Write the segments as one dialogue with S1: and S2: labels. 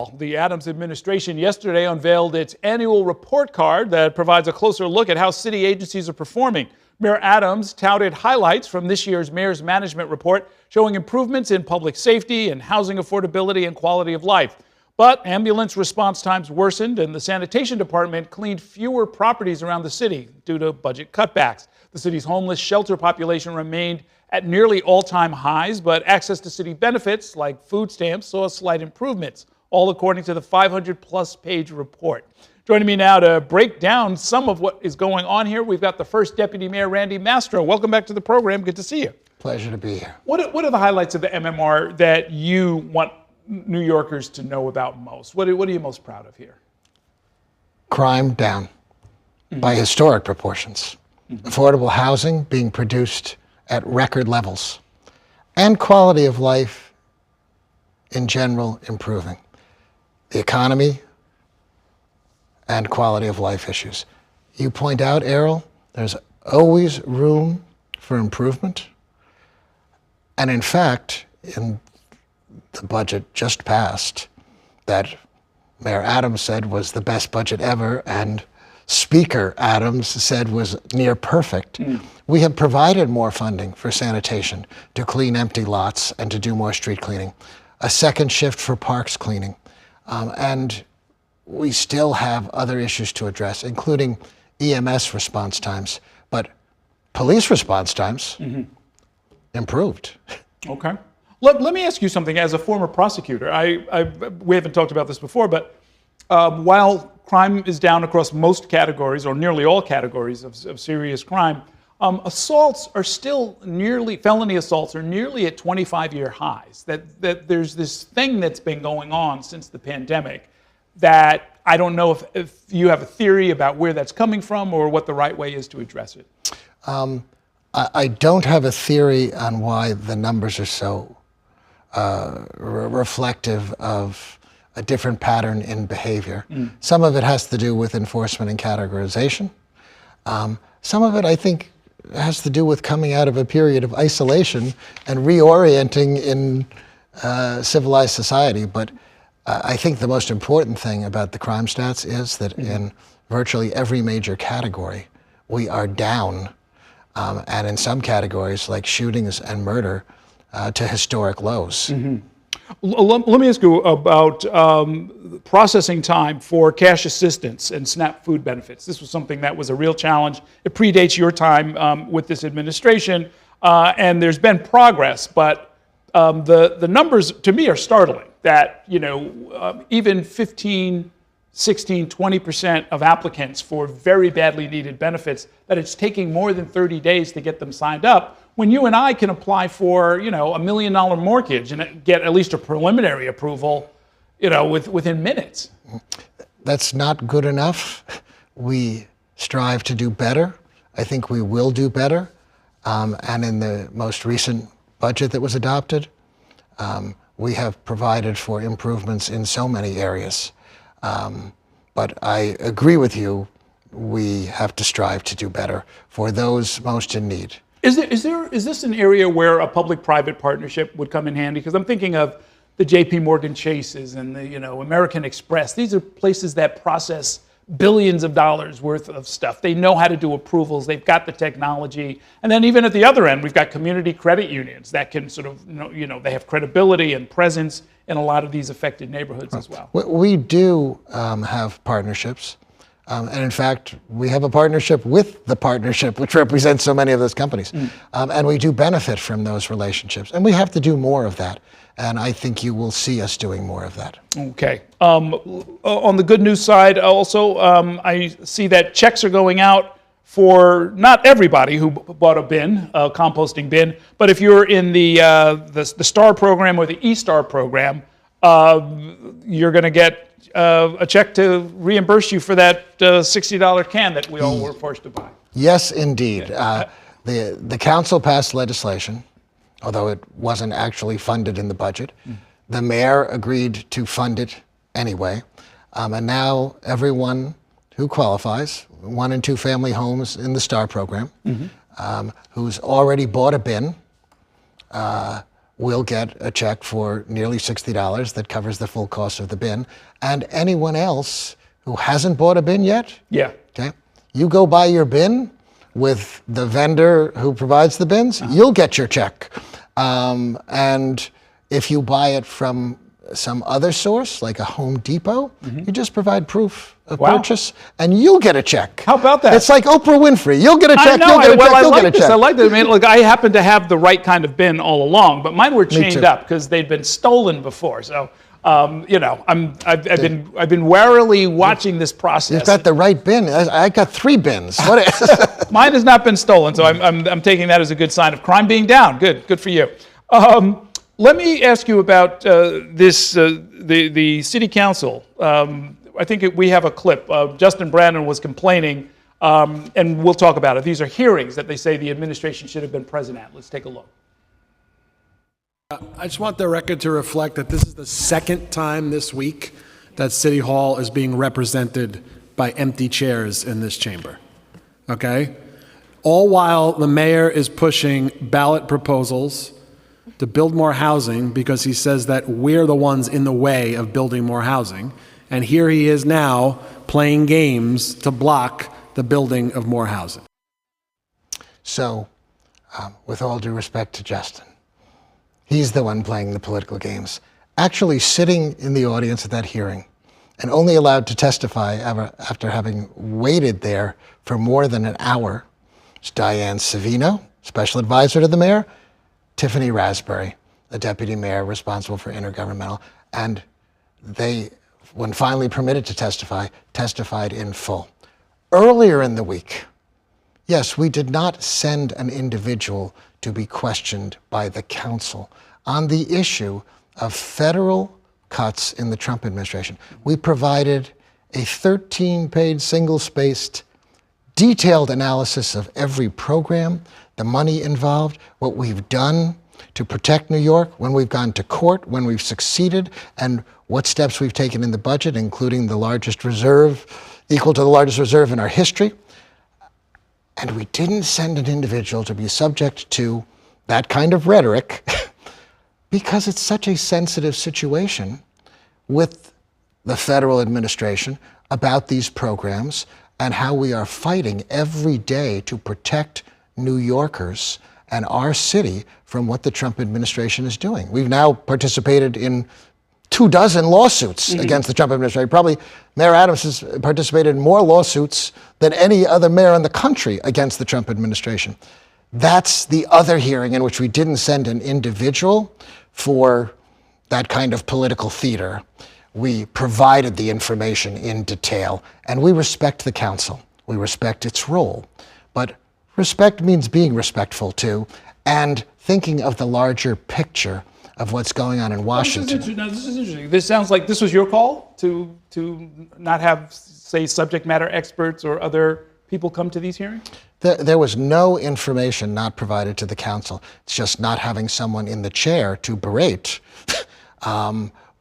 S1: all. The Adams administration yesterday unveiled its annual report card that provides a closer look at how city agencies are performing. Mayor Adams touted highlights from this year's Mayor's Management Report, showing improvements in public safety and housing affordability and quality of life. But ambulance response times worsened, and the sanitation department cleaned fewer properties around the city due to budget cutbacks. The city's homeless shelter population remained at nearly all-time highs, but access to city benefits like food stamps saw slight improvements, all according to the 500-plus page report. Joining me now to break down some of what is going on here, we've got the first Deputy Mayor Randy Mastro. Welcome back to the program. Good to see you.
S2: Pleasure to be here.
S1: What are the highlights of the MMR that you want New Yorkers to know about most? What are you most proud of here?
S2: Crime down by historic proportions. Affordable housing being produced at record levels. And quality of life in general improving. The economy and quality of life issues. You point out, Errol, there's always room for improvement. And in fact, in the budget just passed, that Mayor Adams said was the best budget ever, and Speaker Adams said was near perfect. We have provided more funding for sanitation to clean empty lots and to do more street cleaning, a second shift for parks cleaning, and we still have other issues to address, including EMS response times, but police response times improved.
S1: Okay. Let me ask you something. As a former prosecutor, we haven't talked about this before, but while crime is down across most categories, or nearly all categories of serious crime, assaults are still felony assaults are nearly at 25-year highs. That there's this thing that's been going on since the pandemic that I don't know if you have a theory about where that's coming from or what the right way is to address it.
S2: I don't have a theory on why the numbers are so reflective of a different pattern in behavior. Some of it has to do with enforcement and categorization. Some of it, I think, has to do with coming out of a period of isolation and reorienting in civilized society. But I think the most important thing about the crime stats is that in virtually every major category, we are down, and in some categories, like shootings and murder, to historic lows.
S1: Let me ask you about processing time for cash assistance and SNAP food benefits. This was something that was a real challenge. It predates your time with this administration, and there's been progress, but the numbers to me are startling. That even 15, 16, 20% of applicants for very badly needed benefits, that it's taking more than 30 days to get them signed up, when you and I can apply for, $1 million mortgage and get at least a preliminary approval, within minutes.
S2: That's not good enough. We strive to do better. I think we will do better. And in the most recent budget that was adopted, we have provided for improvements in so many areas. But I agree with you, we have to strive to do better for those most in need.
S1: Is this an area where a public-private partnership would come in handy? Because I'm thinking of the J.P. Morgan Chases and the American Express. These are places that process billions of dollars worth of stuff. They know how to do approvals. They've got the technology. And then even at the other end, we've got community credit unions that can sort of, they have credibility and presence in a lot of these affected neighborhoods as well.
S2: We do have partnerships. And in fact, we have a partnership with the partnership, which represents so many of those companies. And we do benefit from those relationships. And we have to do more of that. And I think you will see us doing more of that.
S1: Okay. On the good news side, also, I see that checks are going out for not everybody who bought a bin, a composting bin, but if you're in the STAR program or the E-STAR program, you're going to get a check to reimburse you for that $60 can that we all were forced to buy.
S2: Yes, indeed. The council passed legislation, although it wasn't actually funded in the budget. The mayor agreed to fund it anyway. And now everyone who qualifies, 1 and 2 family homes in the STAR program, who's already bought a bin, will get a check for nearly $60 that covers the full cost of the bin. And anyone else who hasn't bought a bin yet,
S1: Yeah.
S2: okay, you go buy your bin with the vendor who provides the bins, you'll get your check. And if you buy it from some other source, like a Home Depot, you just provide proof of purchase, and you'll get a check.
S1: How about that?
S2: It's like Oprah Winfrey. You'll get a check,
S1: I know.
S2: you'll get a check, you'll get a check.
S1: I like this. I mean, look, I happen to have the right kind of bin all along, but mine were chained up because they'd been stolen before. So, you know, I've been warily watching this process.
S2: You've got the right bin. I got 3 bins.
S1: Mine has not been stolen, so I'm taking that as a good sign of crime being down. Good for you. Let me ask you about the city council. I think we have a clip. Justin Brandon was complaining, and we'll talk about it. These are hearings that they say the administration should have been present at. Let's take a look.
S3: I just want the record to reflect that this is the second time this week that City Hall is being represented by empty chairs in this chamber. Okay? All while the mayor is pushing ballot proposals to build more housing because he says that we're the ones in the way of building more housing. And here he is now playing games to block the building of more housing.
S2: So, with all due respect to Justin, he's the one playing the political games. Actually sitting in the audience at that hearing and only allowed to testify after having waited there for more than an hour is Diane Savino, special advisor to the mayor, Tiffany Raspberry, the deputy mayor responsible for intergovernmental, and they, when finally permitted to testify, testified in full. Earlier in the week, yes, we did not send an individual to be questioned by the council on the issue of federal cuts in the Trump administration. We provided a 13-page, single-spaced, detailed analysis of every program, the money involved, what we've done to protect New York, when we've gone to court, when we've succeeded, and what steps we've taken in the budget, including the largest reserve, equal to the largest reserve in our history. And we didn't send an individual to be subject to that kind of rhetoric because it's such a sensitive situation with the federal administration about these programs and how we are fighting every day to protect New Yorkers and our city from what the Trump administration is doing. We've now participated in 24 lawsuits against the Trump administration. Probably Mayor Adams has participated in more lawsuits than any other mayor in the country against the Trump administration. That's the other hearing in which we didn't send an individual for that kind of political theater. We provided the information in detail, and we respect the council. We respect its role. But respect means being respectful too, and thinking of the larger picture of what's going on in Washington.
S1: This is interesting. This sounds like this was your call to not have, say, subject matter experts or other people come to these hearings?
S2: There was no information not provided to the council. It's just not having someone in the chair to berate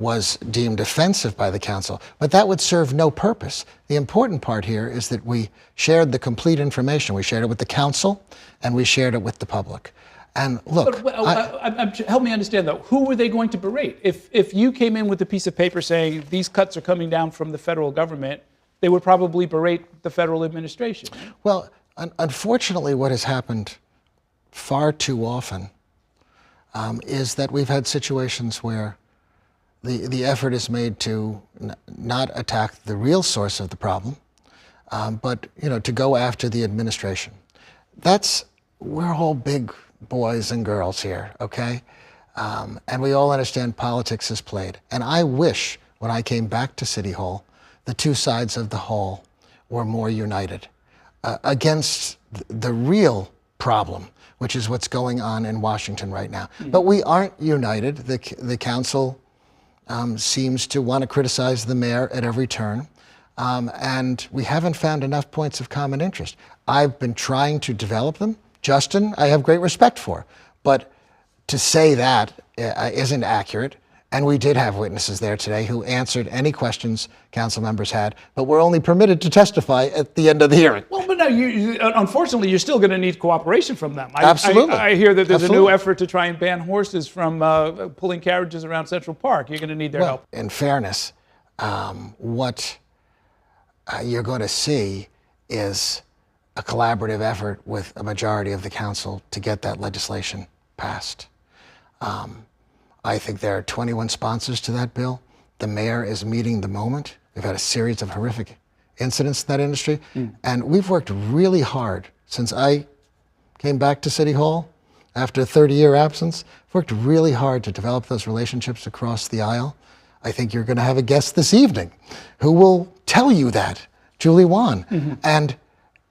S2: was deemed offensive by the council. But that would serve no purpose. The important part here is that we shared the complete information. We shared it with the council, and we shared it with the public. And look,
S1: help me understand though. Who were they going to berate? If you came in with a piece of paper saying these cuts are coming down from the federal government, they would probably berate the federal administration.
S2: Well, unfortunately, what has happened far too often is that we've had situations where the effort is made to not attack the real source of the problem, but to go after the administration. We're all big boys and girls here, okay? And we all understand politics is played. And I wish, when I came back to City Hall, the two sides of the hall were more united against the real problem, which is what's going on in Washington right now. But we aren't united. The council seems to want to criticize the mayor at every turn. And we haven't found enough points of common interest. I've been trying to develop them. Justin, I have great respect for. But to say that isn't accurate. And we did have witnesses there today who answered any questions council members had, but were only permitted to testify at the end of the hearing.
S1: Well, but now, unfortunately, you're still going to need cooperation from them.
S2: Absolutely.
S1: I hear that there's a
S2: Absolutely.
S1: new effort to try and ban horses from pulling carriages around Central Park. You're going to need their help.
S2: In fairness, what you're going to see is a collaborative effort with a majority of the council to get that legislation passed. I think there are 21 sponsors to that bill. The mayor is meeting the moment. We've had a series of horrific incidents in that industry. And we've worked really hard since I came back to City Hall after a 30-year absence. Worked really hard to develop those relationships across the aisle. I think you're going to have a guest this evening who will tell you that, Julie Wan. And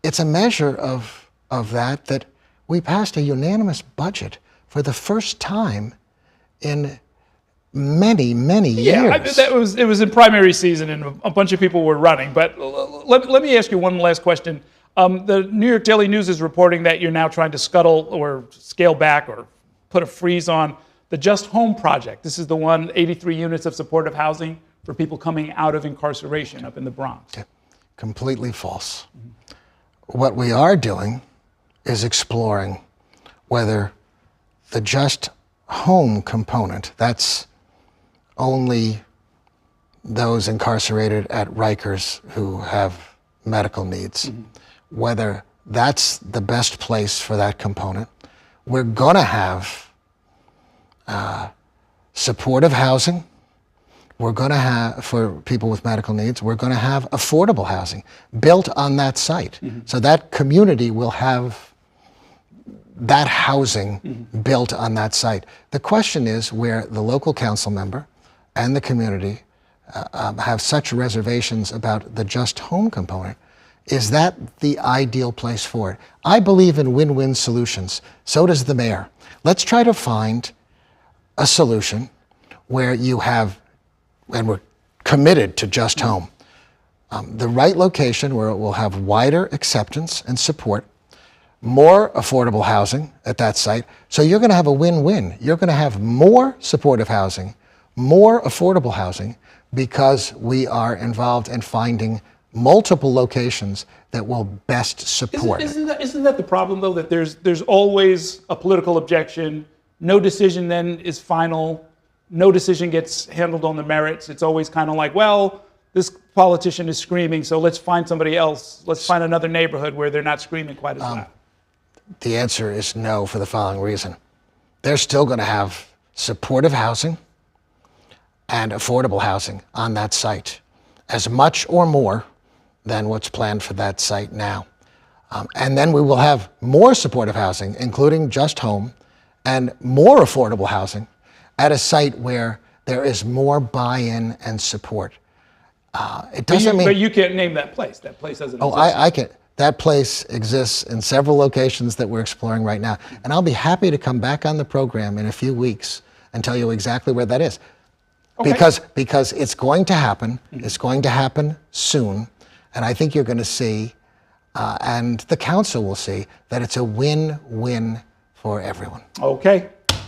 S2: it's a measure of that we passed a unanimous budget for the first time in many, many years.
S1: It was in primary season and a bunch of people were running. But let me ask you one last question. The New York Daily News is reporting that you're now trying to scuttle or scale back or put a freeze on the Just Home project. This is the one, 83 units of supportive housing for people coming out of incarceration up in the Bronx.
S2: Yeah, completely false. What we are doing is exploring whether the Just Home component, that's only those incarcerated at Rikers who have medical needs, whether that's the best place for that component. We're going to have supportive housing. We're going to have, for people with medical needs, we're going to have affordable housing built on that site. So that community will have that housing built on that site. The question is where the local council member and the community have such reservations about the Just Home component. Is that the ideal place for it? I believe in win-win solutions. So does the mayor. Let's try to find a solution where you have, and we're committed to Just Home, the right location where it will have wider acceptance and support, more affordable housing at that site. So you're going to have a win-win. You're going to have more supportive housing, more affordable housing, because we are involved in finding multiple locations that will best support.
S1: Isn't that the problem, though, that there's always a political objection, no decision then is final, no decision gets handled on the merits. It's always kind of like, well, this politician is screaming, so let's find somebody else. Let's find another neighborhood where they're not screaming quite as loud.
S2: The answer is no for the following reason. They're still going to have supportive housing and affordable housing on that site, as much or more than what's planned for that site now. And then we will have more supportive housing, including Just Home, and more affordable housing at a site where there is more buy-in and support. It doesn't mean...
S1: But you can't name that place. That place doesn't exist.
S2: I can. That place exists in several locations that we're exploring right now. And I'll be happy to come back on the program in a few weeks and tell you exactly where that is. Okay. Because it's going to happen. It's going to happen soon. And I think you're going to see, and the council will see, that it's a win-win for everyone.
S1: Okay.